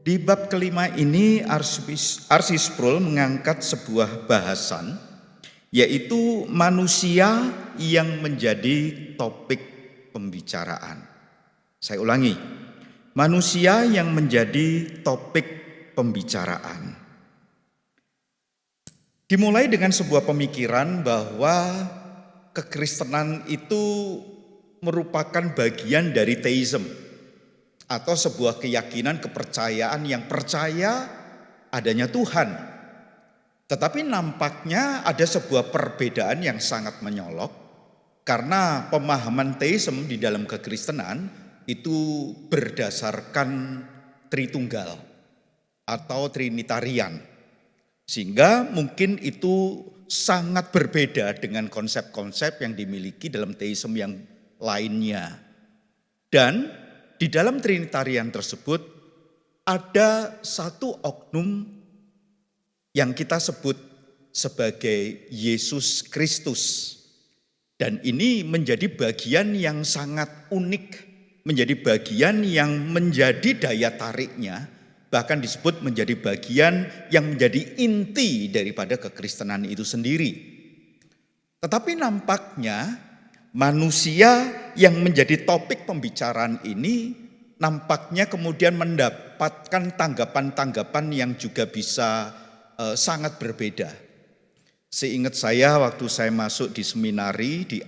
Di bab kelima ini R.C. Sproul mengangkat sebuah bahasan, yaitu manusia yang menjadi topik pembicaraan. Saya ulangi, manusia yang menjadi topik pembicaraan. Dimulai dengan sebuah pemikiran bahwa kekristenan itu merupakan bagian dari teisme, atau sebuah keyakinan kepercayaan yang percaya adanya Tuhan. Tetapi nampaknya ada sebuah perbedaan yang sangat menyolok, karena pemahaman teisme di dalam kekristenan itu berdasarkan Tritunggal atau Trinitarian. Sehingga mungkin itu sangat berbeda dengan konsep-konsep yang dimiliki dalam teisme yang lainnya. Dan di dalam Trinitarian tersebut ada satu oknum yang kita sebut sebagai Yesus Kristus. Dan ini menjadi bagian yang sangat unik, menjadi bagian yang menjadi daya tariknya, bahkan disebut menjadi bagian yang menjadi inti daripada kekristenan itu sendiri. Tetapi nampaknya manusia yang menjadi topik pembicaraan ini nampaknya kemudian mendapatkan tanggapan-tanggapan yang juga bisa sangat berbeda. Seingat saya waktu saya masuk di seminari di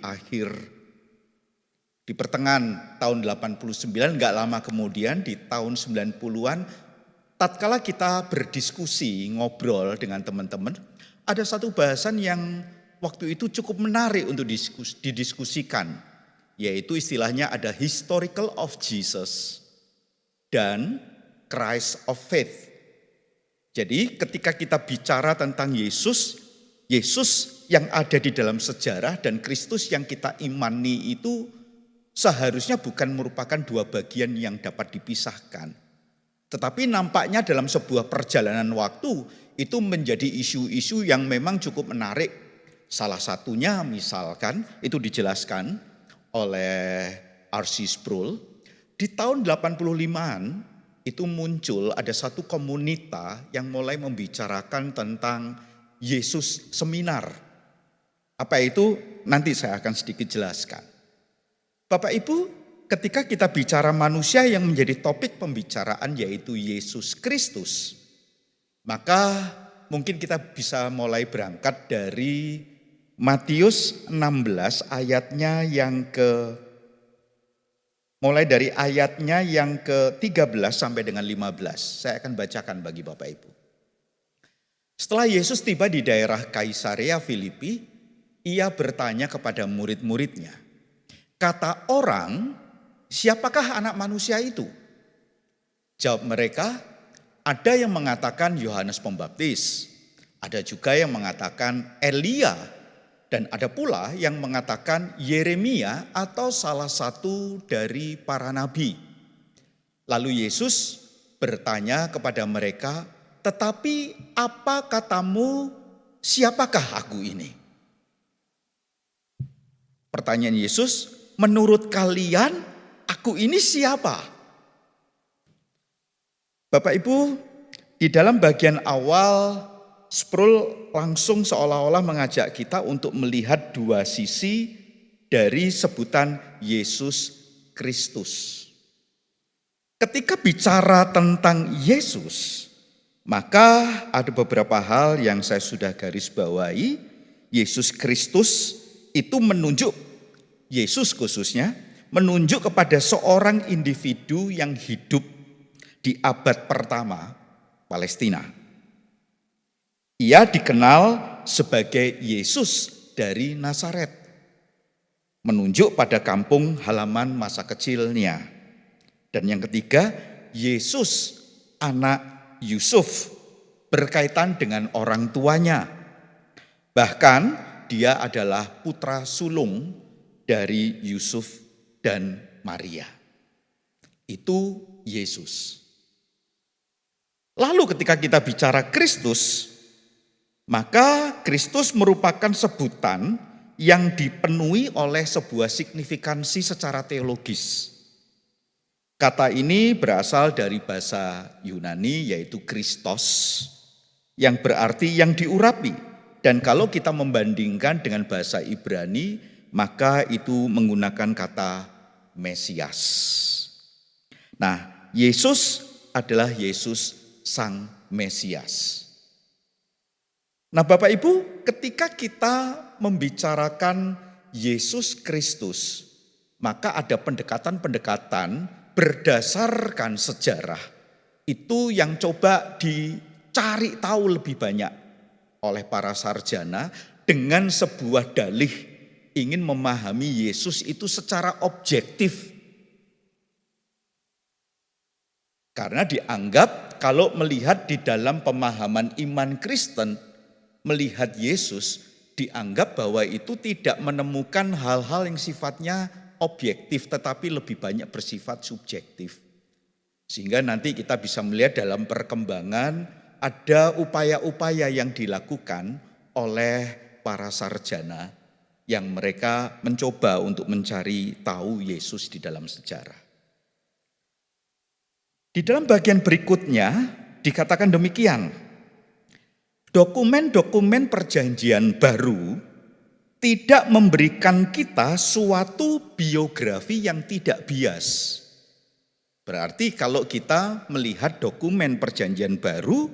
pertengahan tahun 89, enggak lama kemudian di tahun 90-an, tatkala kita berdiskusi, ngobrol dengan teman-teman, ada satu bahasan yang waktu itu cukup menarik untuk didiskusikan, yaitu istilahnya ada historical of Jesus dan Christ of faith. Jadi ketika kita bicara tentang Yesus yang ada di dalam sejarah dan Kristus yang kita imani itu seharusnya bukan merupakan dua bagian yang dapat dipisahkan. Tetapi nampaknya dalam sebuah perjalanan waktu itu menjadi isu-isu yang memang cukup menarik. Salah satunya misalkan itu dijelaskan oleh R.C. Sproul. Di tahun 85-an itu muncul ada satu komunitas yang mulai membicarakan tentang Yesus seminar. Apa itu? Nanti saya akan sedikit jelaskan. Bapak Ibu, ketika kita bicara manusia yang menjadi topik pembicaraan yaitu Yesus Kristus, maka mungkin kita bisa mulai berangkat dari Matius 16 ayatnya mulai dari ayatnya yang ke-13 sampai dengan 15. Saya akan bacakan bagi Bapak Ibu. Setelah Yesus tiba di daerah Kaisarea Filipi, ia bertanya kepada murid-muridnya, "Kata orang, siapakah anak manusia itu?" Jawab mereka, "Ada yang mengatakan Yohanes Pembaptis, ada juga yang mengatakan Elia, dan ada pula yang mengatakan Yeremia atau salah satu dari para nabi." Lalu Yesus bertanya kepada mereka, "Tetapi apa katamu, siapakah aku ini?" Pertanyaan Yesus, "Menurut kalian aku ini siapa?" Bapak Ibu, di dalam bagian awal Sproul langsung seolah-olah mengajak kita untuk melihat dua sisi dari sebutan Yesus Kristus. Ketika bicara tentang Yesus, maka ada beberapa hal yang saya sudah garis bawahi. Yesus Kristus itu menunjuk, Yesus khususnya, menunjuk kepada seorang individu yang hidup di abad pertama Palestina. Ia dikenal sebagai Yesus dari Nazaret, menunjuk pada kampung halaman masa kecilnya. Dan yang ketiga, Yesus anak Yusuf, berkaitan dengan orang tuanya. Bahkan dia adalah putra sulung dari Yusuf dan Maria. Itu Yesus. Lalu ketika kita bicara Kristus, maka Kristus merupakan sebutan yang dipenuhi oleh sebuah signifikansi secara teologis. Kata ini berasal dari bahasa Yunani yaitu Christos yang berarti yang diurapi. Dan kalau kita membandingkan dengan bahasa Ibrani maka itu menggunakan kata Mesias. Nah, Yesus adalah Yesus Sang Mesias. Nah, Bapak Ibu, ketika kita membicarakan Yesus Kristus, maka ada pendekatan-pendekatan berdasarkan sejarah. Itu yang coba dicari tahu lebih banyak oleh para sarjana dengan sebuah dalih ingin memahami Yesus itu secara objektif. Karena dianggap kalau melihat di dalam pemahaman iman Kristen, melihat Yesus dianggap bahwa itu tidak menemukan hal-hal yang sifatnya objektif tetapi lebih banyak bersifat subjektif. Sehingga nanti kita bisa melihat dalam perkembangan ada upaya-upaya yang dilakukan oleh para sarjana yang mereka mencoba untuk mencari tahu Yesus di dalam sejarah. Di dalam bagian berikutnya dikatakan demikian. Dokumen-dokumen perjanjian baru tidak memberikan kita suatu biografi yang tidak bias. Berarti kalau kita melihat dokumen perjanjian baru,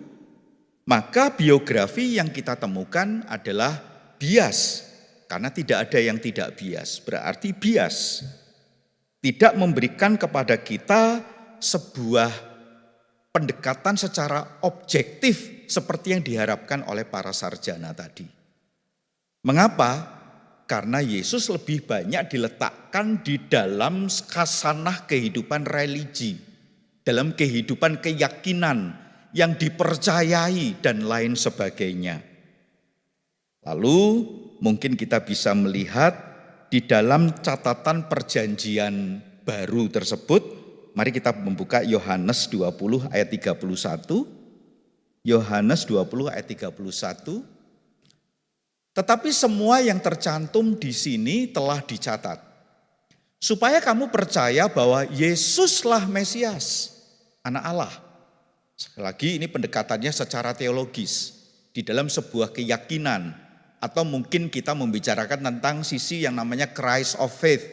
maka biografi yang kita temukan adalah bias. Karena tidak ada yang tidak bias, berarti bias. Tidak memberikan kepada kita sebuah pendekatan secara objektif seperti yang diharapkan oleh para sarjana tadi. Mengapa? Karena Yesus lebih banyak diletakkan di dalam khasanah kehidupan religi, dalam kehidupan keyakinan yang dipercayai dan lain sebagainya. Lalu mungkin kita bisa melihat di dalam catatan perjanjian baru tersebut, mari kita membuka Yohanes 20 ayat 31. Yohanes 20 ayat 31. Tetapi semua yang tercantum di sini telah dicatat, supaya kamu percaya bahwa Yesuslah Mesias, Anak Allah. Sekali lagi ini pendekatannya secara teologis, di dalam sebuah keyakinan, atau mungkin kita membicarakan tentang sisi yang namanya Christ of Faith,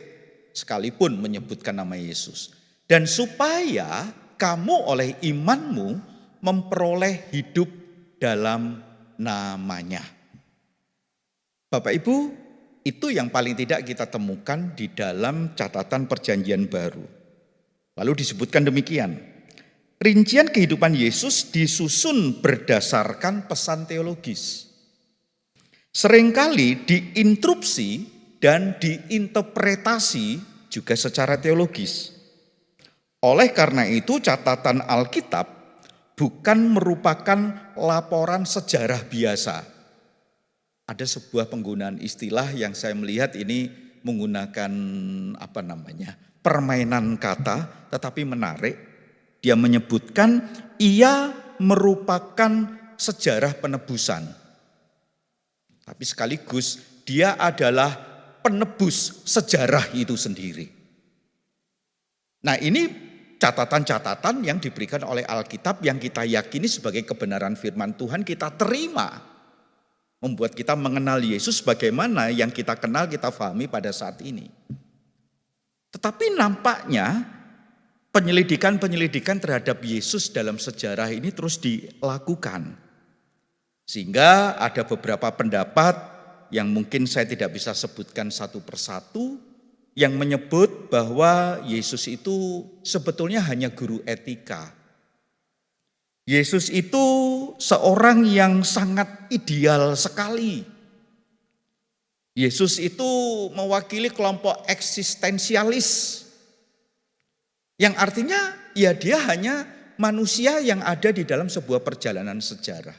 sekalipun menyebutkan nama Yesus. Dan supaya kamu oleh imanmu memperoleh hidup dalam namanya. Bapak Ibu, itu yang paling tidak kita temukan di dalam catatan perjanjian baru. Lalu disebutkan demikian, rincian kehidupan Yesus disusun berdasarkan pesan teologis. Seringkali diinterupsi dan diinterpretasi juga secara teologis. Oleh karena itu catatan Alkitab bukan merupakan laporan sejarah biasa. Ada sebuah penggunaan istilah yang saya melihat ini menggunakan permainan kata tetapi menarik. Dia menyebutkan ia merupakan sejarah penebusan. Tapi sekaligus dia adalah penebus sejarah itu sendiri. Nah, ini catatan-catatan yang diberikan oleh Alkitab yang kita yakini sebagai kebenaran firman Tuhan kita terima. Membuat kita mengenal Yesus bagaimana yang kita kenal, kita pahami pada saat ini. Tetapi nampaknya penyelidikan-penyelidikan terhadap Yesus dalam sejarah ini terus dilakukan. Sehingga ada beberapa pendapat yang mungkin saya tidak bisa sebutkan satu persatu, yang menyebut bahwa Yesus itu sebetulnya hanya guru etika. Yesus itu seorang yang sangat ideal sekali. Yesus itu mewakili kelompok eksistensialis. Yang artinya ya dia hanya manusia yang ada di dalam sebuah perjalanan sejarah.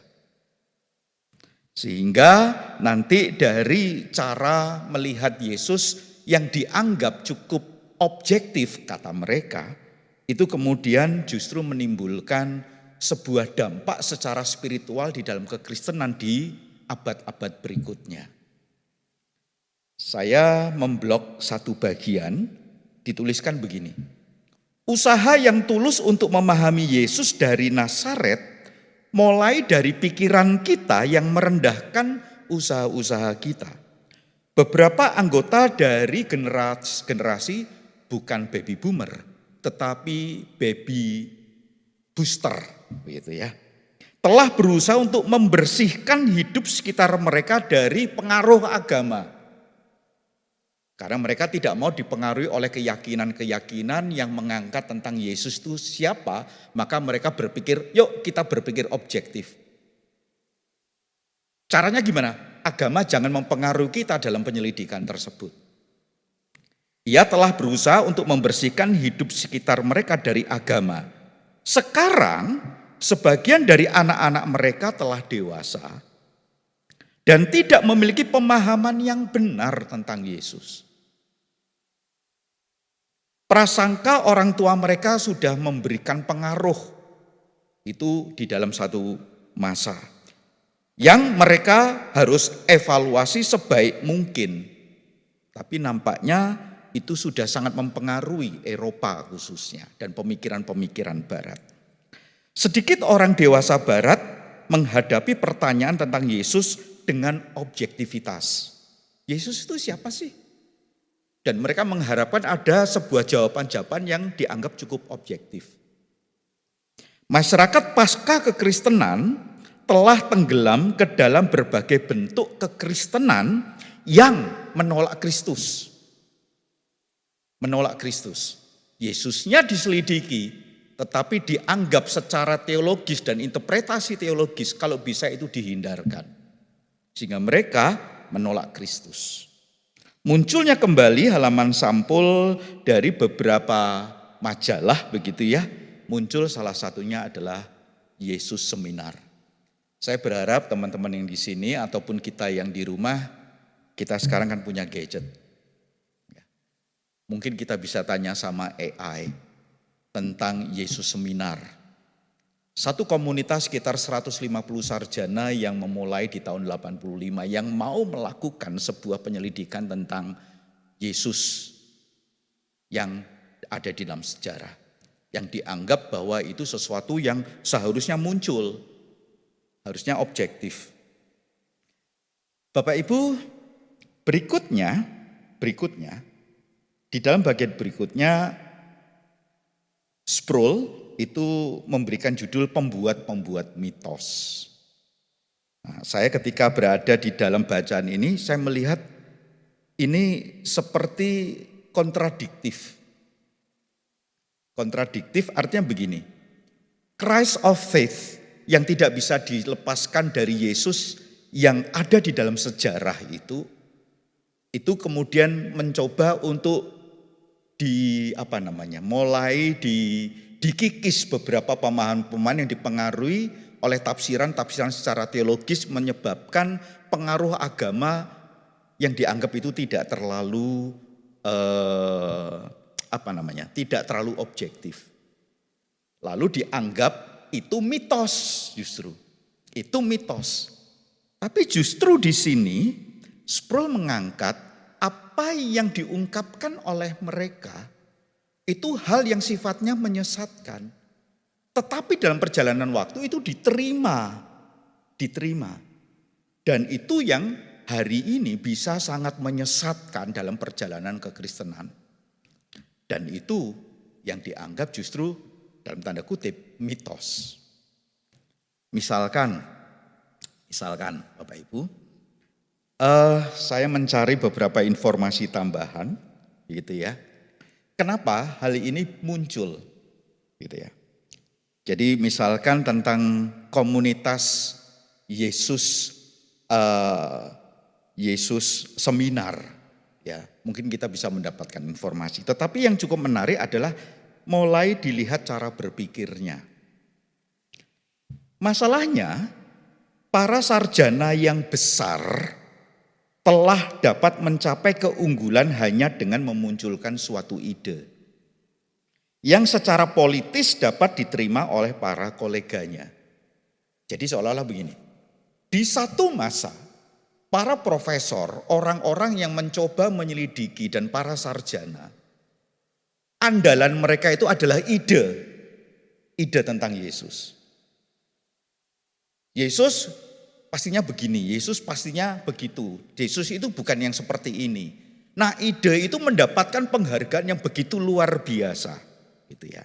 Sehingga nanti dari cara melihat Yesus yang dianggap cukup objektif kata mereka, itu kemudian justru menimbulkan sebuah dampak secara spiritual di dalam kekristenan di abad-abad berikutnya. Saya memblok satu bagian, dituliskan begini. Usaha yang tulus untuk memahami Yesus dari Nazaret mulai dari pikiran kita yang merendahkan usaha-usaha kita. Beberapa anggota dari generasi bukan baby boomer, tetapi baby booster, begitu ya. Telah berusaha untuk membersihkan hidup sekitar mereka dari pengaruh agama. Karena mereka tidak mau dipengaruhi oleh keyakinan-keyakinan yang mengangkat tentang Yesus itu siapa, maka mereka berpikir, yuk kita berpikir objektif. Caranya gimana? Agama jangan mempengaruhi kita dalam penyelidikan tersebut. Ia telah berusaha untuk membersihkan hidup sekitar mereka dari agama. Sekarang, sebagian dari anak-anak mereka telah dewasa dan tidak memiliki pemahaman yang benar tentang Yesus. Prasangka orang tua mereka sudah memberikan pengaruh itu di dalam satu masa yang mereka harus evaluasi sebaik mungkin. Tapi nampaknya itu sudah sangat mempengaruhi Eropa khususnya dan pemikiran-pemikiran barat. Sedikit orang dewasa barat menghadapi pertanyaan tentang Yesus dengan objektivitas. Yesus itu siapa sih? Dan mereka mengharapkan ada sebuah jawaban-jawaban yang dianggap cukup objektif. Masyarakat pasca kekristenan telah tenggelam ke dalam berbagai bentuk kekristenan yang menolak Kristus. Menolak Kristus. Yesusnya diselidiki, tetapi dianggap secara teologis dan interpretasi teologis kalau bisa itu dihindarkan. Sehingga mereka menolak Kristus. Munculnya kembali halaman sampul dari beberapa majalah begitu ya. Muncul salah satunya adalah Yesus Seminar. Saya berharap teman-teman yang di sini ataupun kita yang di rumah, kita sekarang kan punya gadget. Mungkin kita bisa tanya sama AI tentang Yesus Seminar. Satu komunitas sekitar 150 sarjana yang memulai di tahun 85 yang mau melakukan sebuah penyelidikan tentang Yesus yang ada di dalam sejarah. Yang dianggap bahwa itu sesuatu yang seharusnya muncul, harusnya objektif. Bapak Ibu, berikutnya di dalam bagian berikutnya Sproul itu memberikan judul pembuat-pembuat mitos. Nah, saya ketika berada di dalam bacaan ini, saya melihat ini seperti kontradiktif. Kontradiktif artinya begini, Christ of faith yang tidak bisa dilepaskan dari Yesus yang ada di dalam sejarah itu kemudian mencoba untuk mulai dikikis beberapa pemahaman-pemahaman yang dipengaruhi oleh tafsiran-tafsiran secara teologis menyebabkan pengaruh agama yang dianggap itu tidak terlalu tidak terlalu objektif. Lalu dianggap itu mitos justru. Itu mitos. Tapi justru di sini Sproul mengangkat apa yang diungkapkan oleh mereka itu hal yang sifatnya menyesatkan. Tetapi dalam perjalanan waktu itu diterima. Dan itu yang hari ini bisa sangat menyesatkan dalam perjalanan kekristenan. Dan itu yang dianggap justru dalam tanda kutip mitos. Misalkan Bapak Ibu, saya mencari beberapa informasi tambahan gitu ya. Kenapa hal ini muncul gitu ya. Jadi misalkan tentang komunitas Yesus Seminar ya, mungkin kita bisa mendapatkan informasi. Tetapi yang cukup menarik adalah mulai dilihat cara berpikirnya. Masalahnya para sarjana yang besar telah dapat mencapai keunggulan hanya dengan memunculkan suatu ide yang secara politis dapat diterima oleh para koleganya. Jadi seolah-olah begini, di satu masa para profesor, orang-orang yang mencoba menyelidiki dan para sarjana andalan mereka itu adalah ide tentang Yesus. Yesus pastinya begini, Yesus pastinya begitu. Yesus itu bukan yang seperti ini. Nah, ide itu mendapatkan penghargaan yang begitu luar biasa, gitu ya.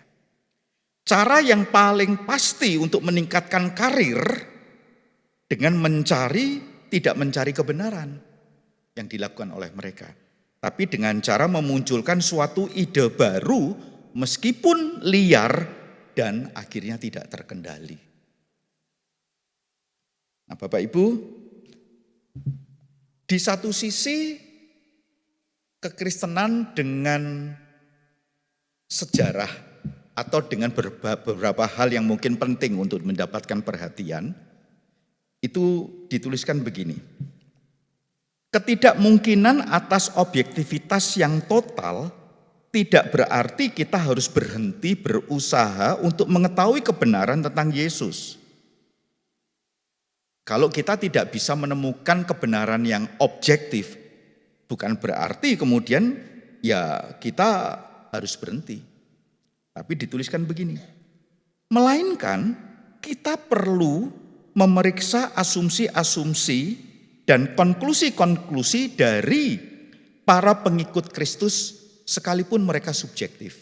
Cara yang paling pasti untuk meningkatkan karir dengan tidak mencari kebenaran yang dilakukan oleh mereka, tapi dengan cara memunculkan suatu ide baru meskipun liar dan akhirnya tidak terkendali. Nah, Bapak Ibu, di satu sisi kekristenan dengan sejarah atau dengan beberapa hal yang mungkin penting untuk mendapatkan perhatian, itu dituliskan begini. Ketidakmungkinan atas objektivitas yang total tidak berarti kita harus berhenti berusaha untuk mengetahui kebenaran tentang Yesus. Kalau kita tidak bisa menemukan kebenaran yang objektif, bukan berarti kemudian ya kita harus berhenti. Tapi dituliskan begini, melainkan kita perlu memeriksa asumsi-asumsi dan konklusi-konklusi dari para pengikut Kristus sekalipun mereka subjektif.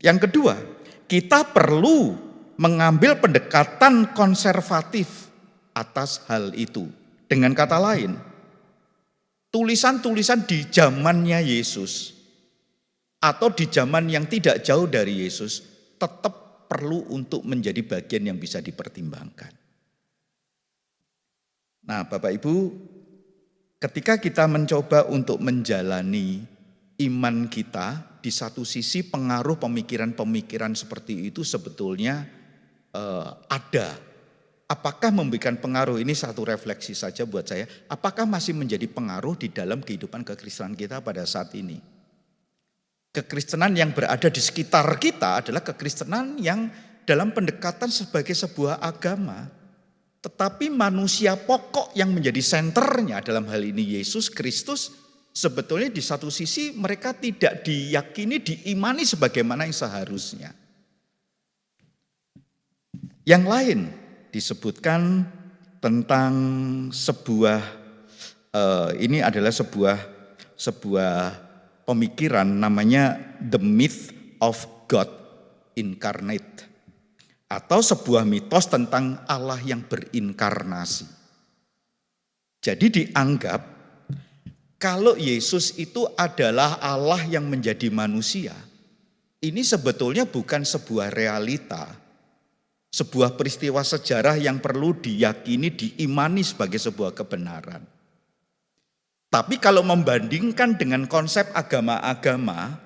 Yang kedua, kita perlu mengambil pendekatan konservatif atas hal itu. Dengan kata lain, tulisan-tulisan di zamannya Yesus atau di zaman yang tidak jauh dari Yesus tetap perlu untuk menjadi bagian yang bisa dipertimbangkan. Nah, Bapak Ibu, ketika kita mencoba untuk menjalani iman kita, di satu sisi pengaruh pemikiran-pemikiran seperti itu sebetulnya ada. Apakah memberikan pengaruh, ini satu refleksi saja buat saya, apakah masih menjadi pengaruh di dalam kehidupan kekristenan kita pada saat ini? Kekristenan yang berada di sekitar kita adalah kekristenan yang dalam pendekatan sebagai sebuah agama. Tetapi manusia pokok yang menjadi senternya dalam hal ini Yesus Kristus, sebetulnya di satu sisi mereka tidak diyakini, diimani sebagaimana yang seharusnya. Yang lain disebutkan tentang ini adalah sebuah pemikiran namanya the myth of God incarnate, atau sebuah mitos tentang Allah yang berinkarnasi. Jadi dianggap kalau Yesus itu adalah Allah yang menjadi manusia, ini sebetulnya bukan sebuah realita, sebuah peristiwa sejarah yang perlu diyakini, diimani sebagai sebuah kebenaran. Tapi kalau membandingkan dengan konsep agama-agama,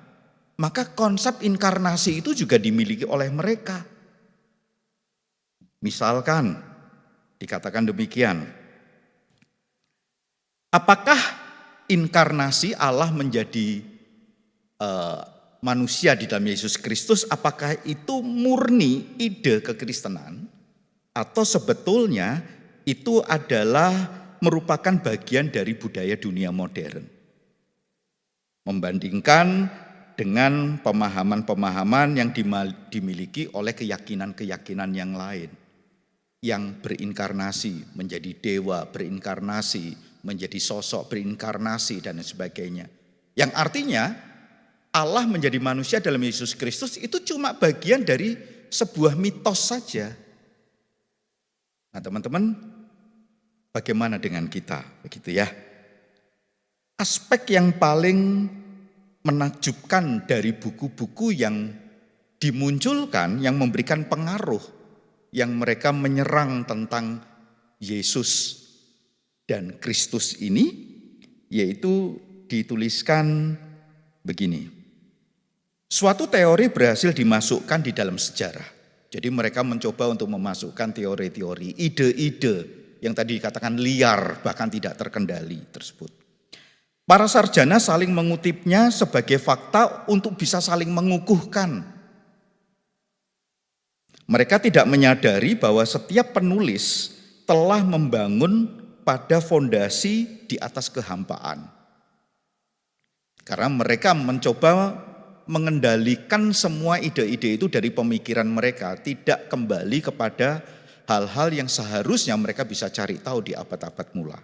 maka konsep inkarnasi itu juga dimiliki oleh mereka. Misalkan dikatakan demikian, apakah inkarnasi Allah menjadi manusia di dalam Yesus Kristus, apakah itu murni ide kekristenan atau sebetulnya itu adalah merupakan bagian dari budaya dunia modern? Membandingkan dengan pemahaman-pemahaman yang dimiliki oleh keyakinan-keyakinan yang lain, yang berinkarnasi menjadi dewa, berinkarnasi menjadi sosok, berinkarnasi dan sebagainya. Yang artinya Allah menjadi manusia dalam Yesus Kristus itu cuma bagian dari sebuah mitos saja. Nah, teman-teman, bagaimana dengan kita? Begitu ya. Aspek yang paling menakjubkan dari buku-buku yang dimunculkan, yang memberikan pengaruh, yang mereka menyerang tentang Yesus dan Kristus ini, yaitu dituliskan begini. Suatu teori berhasil dimasukkan di dalam sejarah. Jadi mereka mencoba untuk memasukkan teori-teori, ide-ide yang tadi dikatakan liar, bahkan tidak terkendali tersebut. Para sarjana saling mengutipnya sebagai fakta untuk bisa saling mengukuhkan. Mereka tidak menyadari bahwa setiap penulis telah membangun pada fondasi di atas kehampaan. Karena mereka mencoba mengendalikan semua ide-ide itu dari pemikiran mereka, tidak kembali kepada hal-hal yang seharusnya mereka bisa cari tahu di abad-abad mula.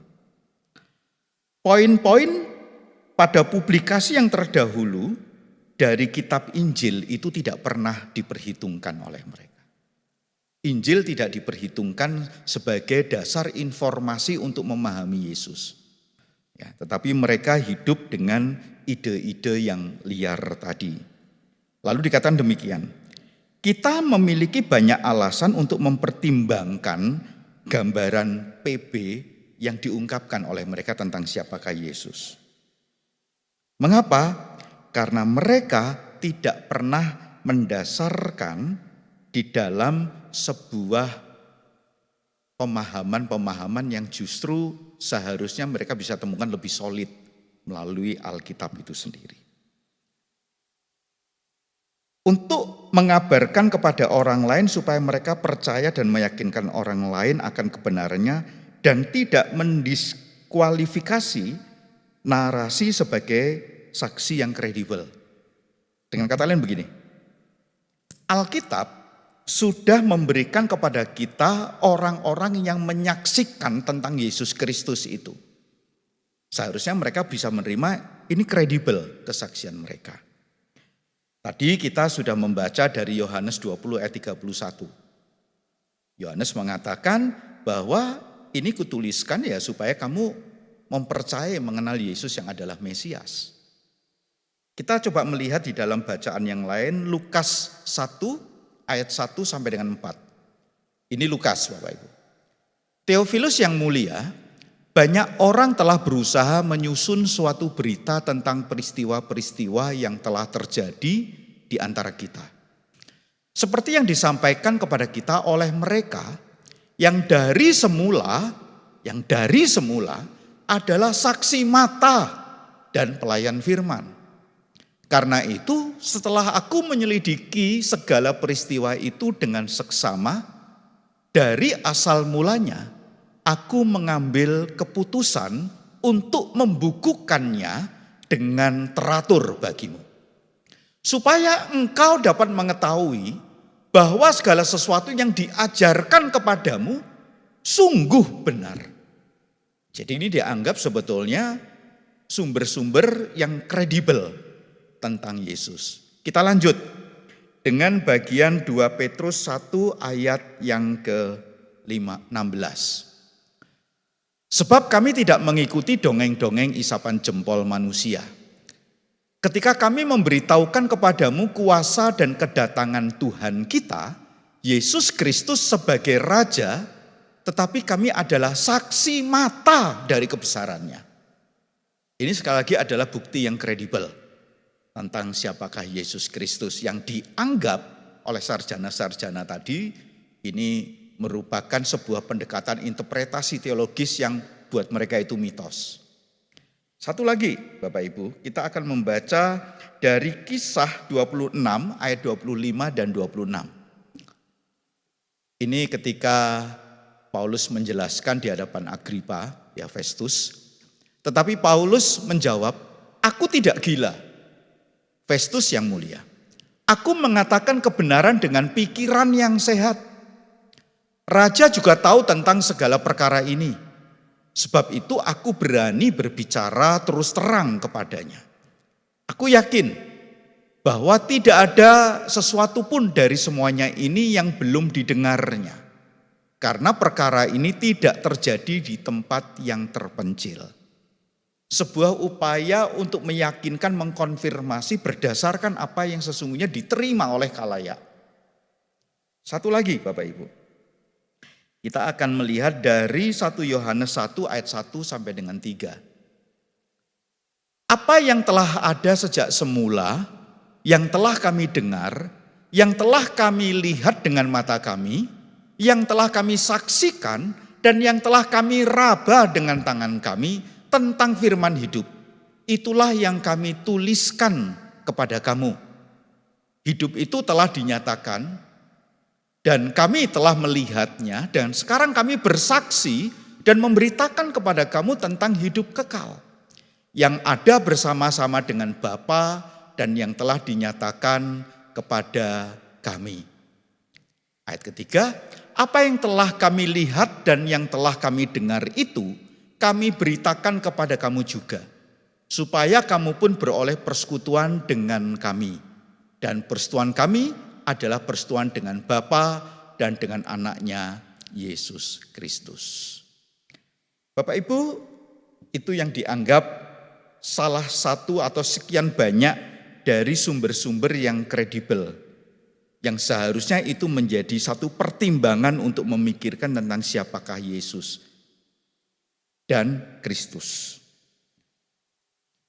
Poin-poin pada publikasi yang terdahulu dari kitab Injil itu tidak pernah diperhitungkan oleh mereka. Injil tidak diperhitungkan sebagai dasar informasi untuk memahami Yesus. Ya, tetapi mereka hidup dengan ide-ide yang liar tadi. Lalu dikatakan demikian, kita memiliki banyak alasan untuk mempertimbangkan gambaran PB yang diungkapkan oleh mereka tentang siapakah Yesus. Mengapa? Karena mereka tidak pernah mendasarkan di dalam sebuah pemahaman-pemahaman yang justru seharusnya mereka bisa temukan lebih solid melalui Alkitab itu sendiri. Untuk mengabarkan kepada orang lain supaya mereka percaya dan meyakinkan orang lain akan kebenarannya dan tidak mendiskualifikasi narasi sebagai saksi yang kredibel. Dengan kata lain begini, Alkitab sudah memberikan kepada kita orang-orang yang menyaksikan tentang Yesus Kristus itu. Seharusnya mereka bisa menerima ini kredibel kesaksian mereka. Tadi kita sudah membaca dari Yohanes 20 ayat 31. Yohanes mengatakan bahwa ini kutuliskan ya supaya kamu mempercayai mengenal Yesus yang adalah Mesias. Kita coba melihat di dalam bacaan yang lain Lukas 1 ayat 1 sampai dengan 4. Ini Lukas, Bapak Ibu. Theophilus yang mulia, banyak orang telah berusaha menyusun suatu berita tentang peristiwa-peristiwa yang telah terjadi di antara kita. Seperti yang disampaikan kepada kita oleh mereka yang dari semula adalah saksi mata dan pelayan firman. Karena itu setelah aku menyelidiki segala peristiwa itu dengan seksama, dari asal mulanya aku mengambil keputusan untuk membukukannya dengan teratur bagimu. Supaya engkau dapat mengetahui bahwa segala sesuatu yang diajarkan kepadamu sungguh benar. Jadi ini dianggap sebetulnya sumber-sumber yang kredibel tentang Yesus. Kita lanjut dengan bagian 2 Petrus 1 ayat yang ke-16. Sebab kami tidak mengikuti dongeng-dongeng isapan jempol manusia. Ketika kami memberitahukan kepadamu kuasa dan kedatangan Tuhan kita, Yesus Kristus sebagai Raja, tetapi kami adalah saksi mata dari kebesarannya. Ini sekali lagi adalah bukti yang kredibel tentang siapakah Yesus Kristus yang dianggap oleh sarjana-sarjana tadi ini merupakan sebuah pendekatan interpretasi teologis yang buat mereka itu mitos. Satu lagi Bapak Ibu, kita akan membaca dari Kisah 26 ayat 25 dan 26. Ini ketika Paulus menjelaskan di hadapan Agripa, ya Festus. Tetapi Paulus menjawab, aku tidak gila. Festus yang mulia, aku mengatakan kebenaran dengan pikiran yang sehat. Raja juga tahu tentang segala perkara ini. Sebab itu aku berani berbicara terus terang kepadanya. Aku yakin bahwa tidak ada sesuatu pun dari semuanya ini yang belum didengarnya. Karena perkara ini tidak terjadi di tempat yang terpencil. Sebuah upaya untuk meyakinkan, mengkonfirmasi berdasarkan apa yang sesungguhnya diterima oleh khalayak. Satu lagi Bapak Ibu. Kita akan melihat dari 1 Yohanes 1 ayat 1 sampai dengan 3. Apa yang telah ada sejak semula, yang telah kami dengar, yang telah kami lihat dengan mata kami, yang telah kami saksikan, dan yang telah kami raba dengan tangan kami, tentang firman hidup, itulah yang kami tuliskan kepada kamu. Hidup itu telah dinyatakan dan kami telah melihatnya dan sekarang kami bersaksi dan memberitakan kepada kamu tentang hidup kekal yang ada bersama-sama dengan Bapa dan yang telah dinyatakan kepada kami. Ayat ketiga, apa yang telah kami lihat dan yang telah kami dengar itu, kami beritakan kepada kamu juga, supaya kamu pun beroleh persekutuan dengan kami. Dan persekutuan kami adalah persekutuan dengan Bapa dan dengan anaknya Yesus Kristus. Bapak Ibu, itu yang dianggap salah satu atau sekian banyak dari sumber-sumber yang kredibel, yang seharusnya itu menjadi satu pertimbangan untuk memikirkan tentang siapakah Yesus dan Kristus.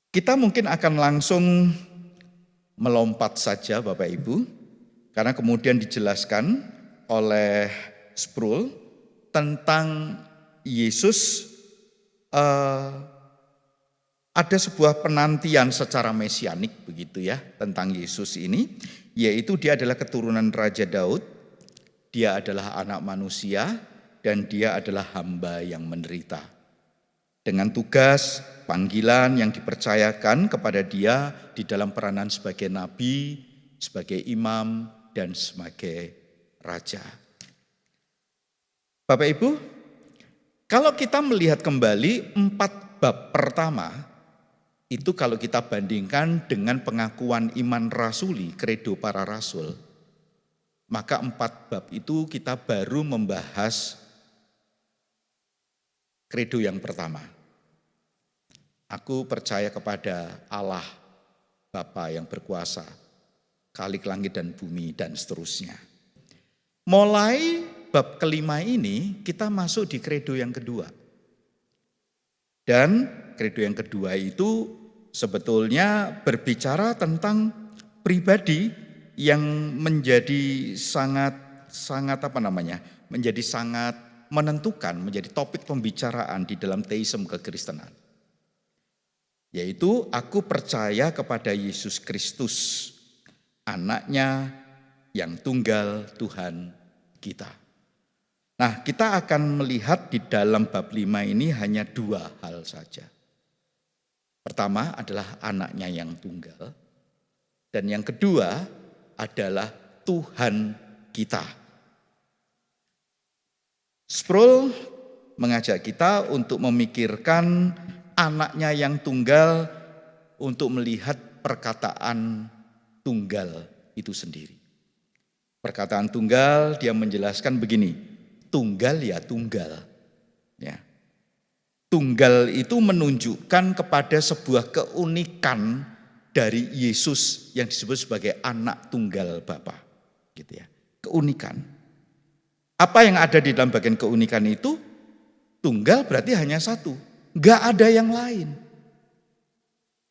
Kita mungkin akan langsung melompat saja Bapak Ibu, karena kemudian dijelaskan oleh Sproul tentang Yesus, ada sebuah penantian secara mesianik begitu ya tentang Yesus ini, yaitu dia adalah keturunan Raja Daud, dia adalah anak manusia, dan dia adalah hamba yang menderita. Dengan tugas, panggilan yang dipercayakan kepada dia di dalam peranan sebagai nabi, sebagai imam, dan sebagai raja. Bapak Ibu, kalau kita melihat kembali 4 bab pertama, itu kalau kita bandingkan dengan pengakuan iman rasuli, kredo para rasul, maka 4 bab itu kita baru membahas kredo yang pertama. Aku percaya kepada Allah Bapa yang berkuasa, Khalik langit dan bumi dan seterusnya. Mulai bab kelima ini kita masuk di kredo yang kedua. Dan kredo yang kedua itu sebetulnya berbicara tentang pribadi yang menjadi sangat menentukan, menjadi topik pembicaraan di dalam teisme kekristenan. Yaitu aku percaya kepada Yesus Kristus, anaknya yang tunggal Tuhan kita. Nah, kita akan melihat di dalam bab 5 ini hanya 2 hal saja. Pertama adalah anaknya yang tunggal, dan yang kedua adalah Tuhan kita. Sproul mengajak kita untuk memikirkan anaknya yang tunggal untuk melihat perkataan tunggal itu sendiri. Perkataan tunggal dia menjelaskan begini, tunggal ya tunggal. Ya. Tunggal itu menunjukkan kepada sebuah keunikan dari Yesus yang disebut sebagai anak tunggal Bapa, gitu ya. Keunikan. Apa yang ada di dalam bagian keunikan itu? Tunggal berarti hanya satu, enggak ada yang lain.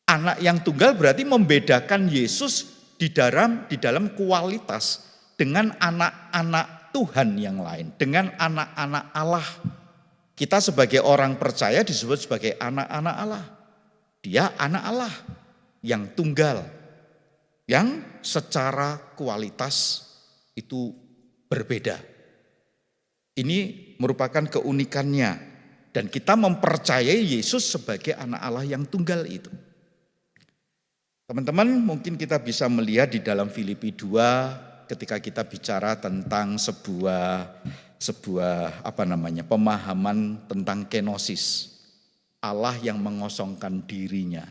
Anak yang tunggal berarti membedakan Yesus di dalam kualitas dengan anak-anak Tuhan yang lain, dengan anak-anak Allah. Kita sebagai orang percaya disebut sebagai anak-anak Allah. Dia anak Allah yang tunggal, yang secara kualitas itu berbeda. Ini merupakan keunikannya, dan kita mempercayai Yesus sebagai anak Allah yang tunggal itu. Teman-teman, mungkin kita bisa melihat di dalam Filipi 2 ketika kita bicara tentang sebuah pemahaman tentang kenosis, Allah yang mengosongkan dirinya,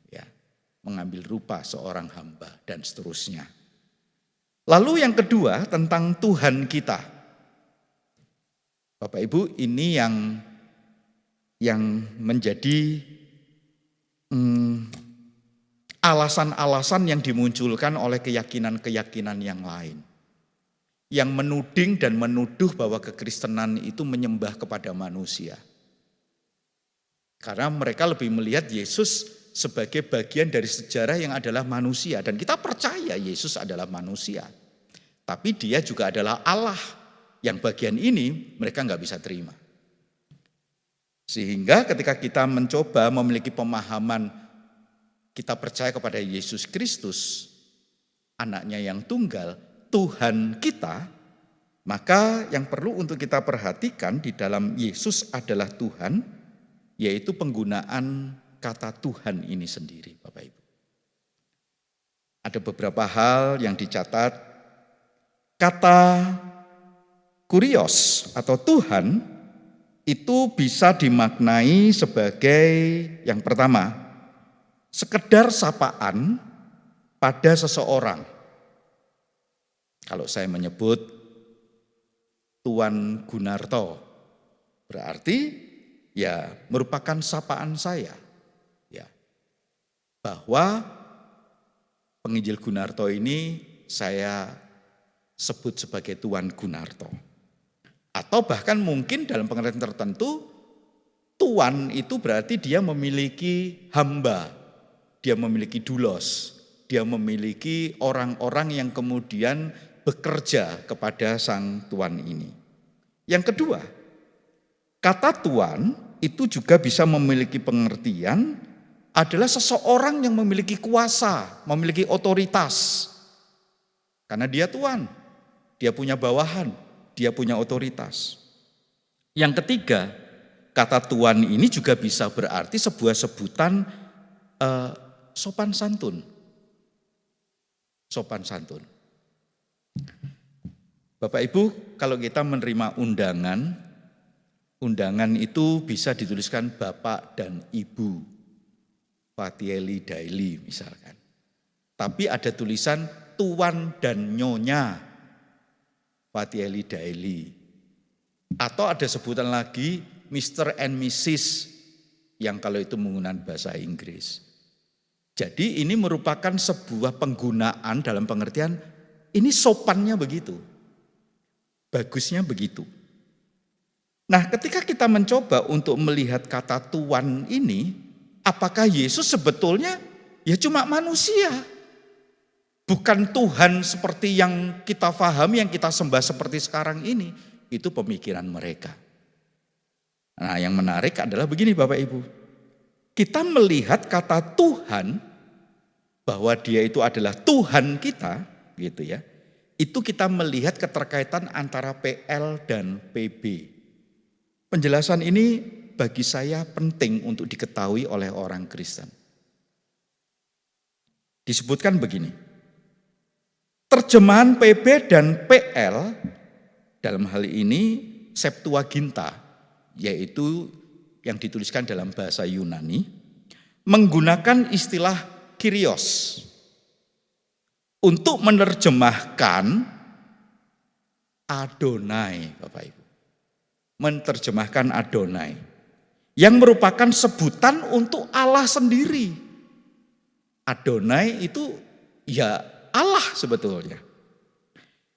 ya, mengambil rupa seorang hamba dan seterusnya. Lalu yang kedua tentang Tuhan kita. Bapak Ibu, ini yang menjadi alasan-alasan yang dimunculkan oleh keyakinan-keyakinan yang lain. Yang menuding dan menuduh bahwa kekristenan itu menyembah kepada manusia. Karena mereka lebih melihat Yesus sebagai bagian dari sejarah yang adalah manusia. Dan kita percaya Yesus adalah manusia. Tapi dia juga adalah Allah. Yang bagian ini mereka nggak bisa terima. Sehingga ketika kita mencoba memiliki pemahaman kita percaya kepada Yesus Kristus, anaknya yang tunggal, Tuhan kita, maka yang perlu untuk kita perhatikan di dalam Yesus adalah Tuhan, yaitu penggunaan kata Tuhan ini sendiri, Bapak Ibu. Ada beberapa hal yang dicatat. Kata kurios atau Tuhan itu bisa dimaknai sebagai yang pertama, sekedar sapaan pada seseorang. Kalau saya menyebut Tuan Gunarto, berarti ya merupakan sapaan saya. Ya, bahwa penginjil Gunarto ini saya sebut sebagai Tuan Gunarto. Atau bahkan mungkin dalam pengertian tertentu, Tuan itu berarti dia memiliki hamba, dia memiliki dulos, dia memiliki orang-orang yang kemudian bekerja kepada sang Tuan ini. Yang kedua, kata Tuan itu juga bisa memiliki pengertian adalah seseorang yang memiliki kuasa, memiliki otoritas. Karena dia Tuan, dia punya bawahan, dia punya otoritas. Yang ketiga, kata Tuan ini juga bisa berarti sebuah sebutan sopan santun. Sopan santun. Bapak Ibu, kalau kita menerima undangan itu bisa dituliskan Bapak dan Ibu. Fatieli Daily misalkan. Tapi ada tulisan Tuan dan Nyonya Fatieli Daily. Atau ada sebutan lagi Mr. and Mrs. yang kalau itu menggunakan bahasa Inggris. Jadi ini merupakan sebuah penggunaan dalam pengertian ini sopannya begitu. Bagusnya begitu. Nah, ketika kita mencoba untuk melihat kata Tuan ini, apakah Yesus sebetulnya ya cuma manusia? Bukan Tuhan seperti yang kita pahami, yang kita sembah seperti sekarang ini. Itu pemikiran mereka. Nah, yang menarik adalah begini Bapak Ibu. Kita melihat kata Tuhan, bahwa dia itu adalah Tuhan kita, gitu ya. Itu kita melihat keterkaitan antara PL dan PB. Penjelasan ini bagi saya penting untuk diketahui oleh orang Kristen. Disebutkan begini. Terjemahan PB dan PL dalam hal ini Septuaginta, yaitu yang dituliskan dalam bahasa Yunani, menggunakan istilah Kyrios untuk menerjemahkan Adonai, Bapak Ibu. Menerjemahkan Adonai, yang merupakan sebutan untuk Allah sendiri. Adonai itu ya Allah sebetulnya.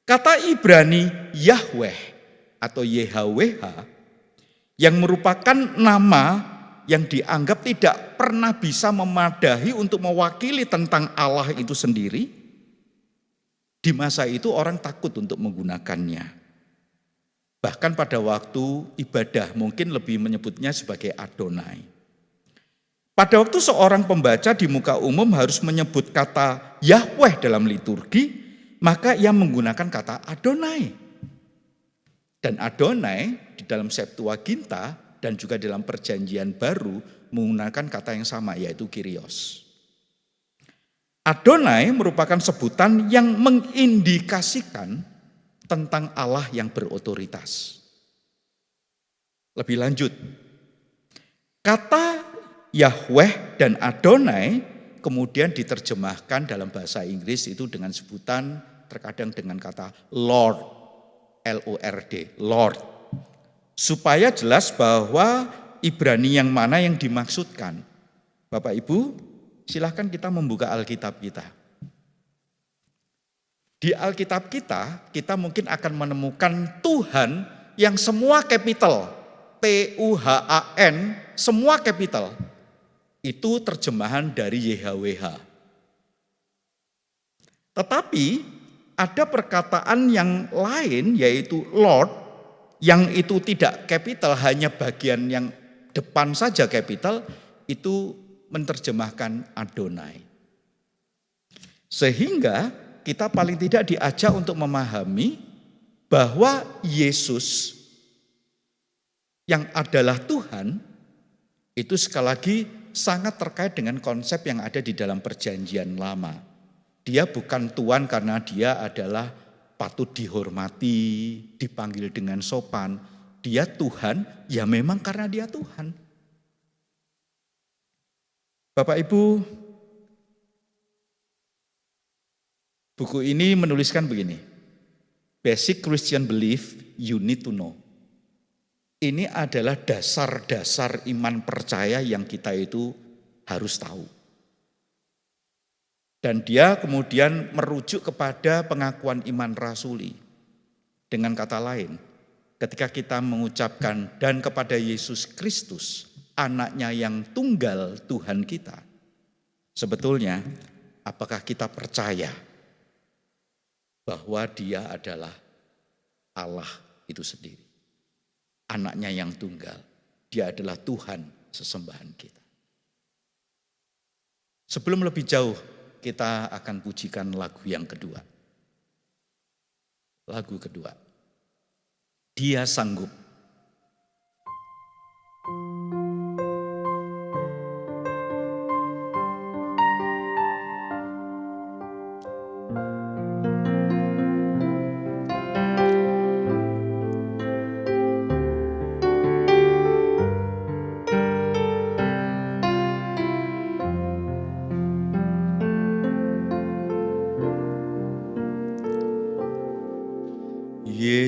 Kata Ibrani Yahweh atau YHWH yang merupakan nama yang dianggap tidak pernah bisa memadahi untuk mewakili tentang Allah itu sendiri. Di masa itu orang takut untuk menggunakannya. Bahkan pada waktu ibadah mungkin lebih menyebutnya sebagai Adonai. Pada waktu seorang pembaca di muka umum harus menyebut kata Yahweh dalam liturgi, maka ia menggunakan kata Adonai. Dan Adonai di dalam Septuaginta dan juga dalam perjanjian baru menggunakan kata yang sama, yaitu Kyrios. Adonai merupakan sebutan yang mengindikasikan tentang Allah yang berotoritas. Lebih lanjut, kata Yahweh dan Adonai kemudian diterjemahkan dalam bahasa Inggris itu dengan sebutan terkadang dengan kata Lord, L-O-R-D, Lord. Supaya jelas bahwa Ibrani yang mana yang dimaksudkan. Bapak Ibu, silahkan kita membuka Alkitab kita. Di Alkitab kita mungkin akan menemukan Tuhan yang semua capital, T-U-H-A-N, semua capital. Itu terjemahan dari YHWH. Tetapi ada perkataan yang lain yaitu Lord, yang itu tidak capital, hanya bagian yang depan saja capital, itu menerjemahkan Adonai. Sehingga kita paling tidak diajak untuk memahami bahwa Yesus yang adalah Tuhan, itu sekali lagi sangat terkait dengan konsep yang ada di dalam perjanjian lama. Dia bukan Tuhan karena dia adalah patut dihormati, dipanggil dengan sopan. Dia Tuhan ya memang karena dia Tuhan. Bapak Ibu, buku ini menuliskan begini. Basic Christian belief you need to know. Ini adalah dasar-dasar iman percaya yang kita itu harus tahu. Dan dia kemudian merujuk kepada pengakuan iman rasuli. Dengan kata lain, ketika kita mengucapkan dan kepada Yesus Kristus, anaknya yang tunggal Tuhan kita. Sebetulnya, apakah kita percaya bahwa dia adalah Allah itu sendiri? Anaknya yang tunggal, dia adalah Tuhan sesembahan kita. Sebelum lebih jauh, kita akan pujikan lagu yang kedua. Lagu kedua, Dia Sanggup.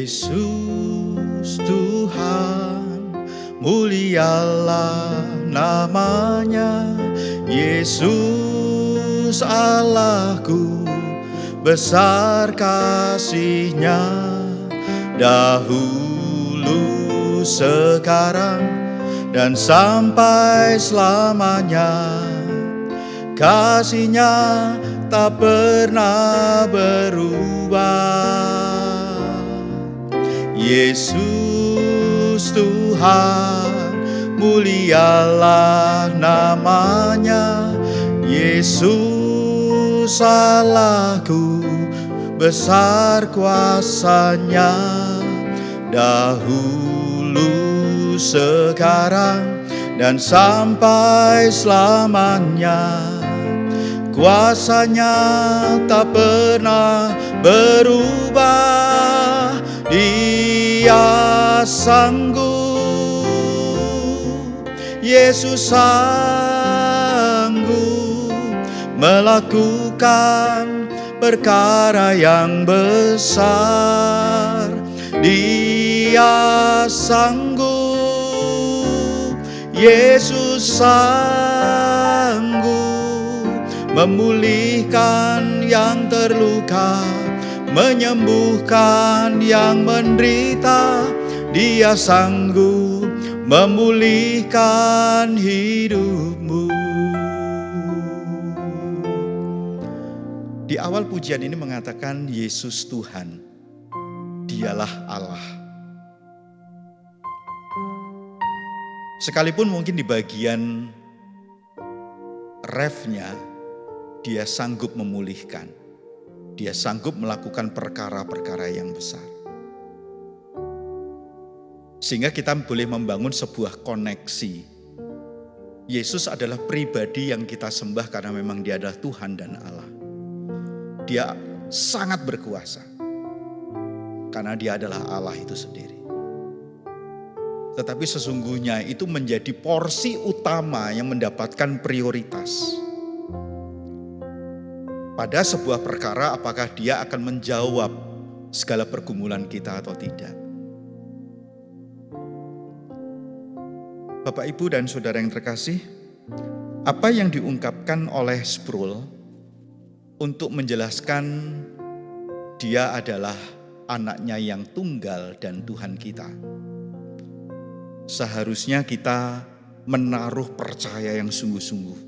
Yesus Tuhan, mulialah namanya. Yesus Allahku, besar kasih-Nya. Dahulu, sekarang, dan sampai selamanya. Kasih-Nya tak pernah berubah. Yesus Tuhan, mulialah namanya. Yesus Allahku, besar kuasa-Nya. Dahulu, sekarang, dan sampai selamanya. Kuasa-Nya tak pernah berubah. Dia sanggup, Yesus sanggup melakukan perkara yang besar. Dia sanggup, Yesus sanggup memulihkan yang terluka, menyembuhkan yang menderita. Dia sanggup memulihkan hidupmu. Di awal pujian ini mengatakan Yesus Tuhan, dialah Allah. Sekalipun mungkin di bagian refnya, dia sanggup memulihkan. Dia sanggup melakukan perkara-perkara yang besar. Sehingga kita boleh membangun sebuah koneksi. Yesus adalah pribadi yang kita sembah karena memang dia adalah Tuhan dan Allah. Dia sangat berkuasa. Karena dia adalah Allah itu sendiri. Tetapi sesungguhnya itu menjadi porsi utama yang mendapatkan prioritas. Pada sebuah perkara apakah dia akan menjawab segala pergumulan kita atau tidak. Bapak, Ibu, dan Saudara yang terkasih, apa yang diungkapkan oleh Sproul untuk menjelaskan dia adalah anaknya yang tunggal dan Tuhan kita. Seharusnya kita menaruh percaya yang sungguh-sungguh.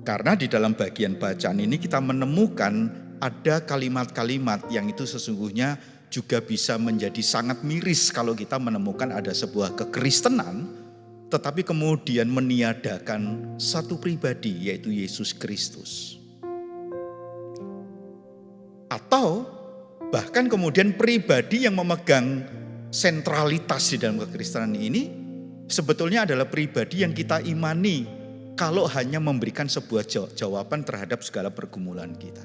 Karena di dalam bagian bacaan ini kita menemukan ada kalimat-kalimat yang itu sesungguhnya juga bisa menjadi sangat miris kalau kita menemukan ada sebuah kekristenan tetapi kemudian meniadakan satu pribadi yaitu Yesus Kristus. Atau bahkan kemudian pribadi yang memegang sentralitas di dalam kekristenan ini sebetulnya adalah pribadi yang kita imani kalau hanya memberikan sebuah jawaban terhadap segala pergumulan kita.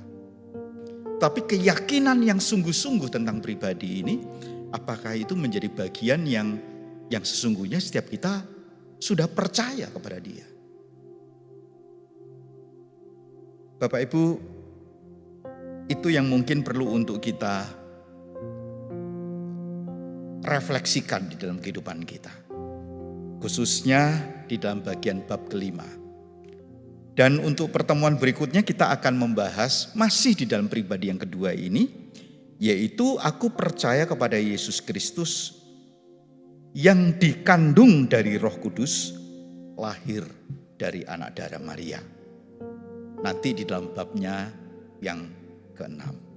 Tapi keyakinan yang sungguh-sungguh tentang pribadi ini, apakah itu menjadi bagian yang sesungguhnya setiap kita sudah percaya kepada dia. Bapak Ibu, itu yang mungkin perlu untuk kita refleksikan di dalam kehidupan kita. Khususnya di dalam bagian bab kelima. Dan untuk pertemuan berikutnya kita akan membahas masih di dalam pribadi yang kedua ini, yaitu aku percaya kepada Yesus Kristus yang dikandung dari Roh Kudus, lahir dari anak darah Maria. Nanti di dalam babnya yang ke-6.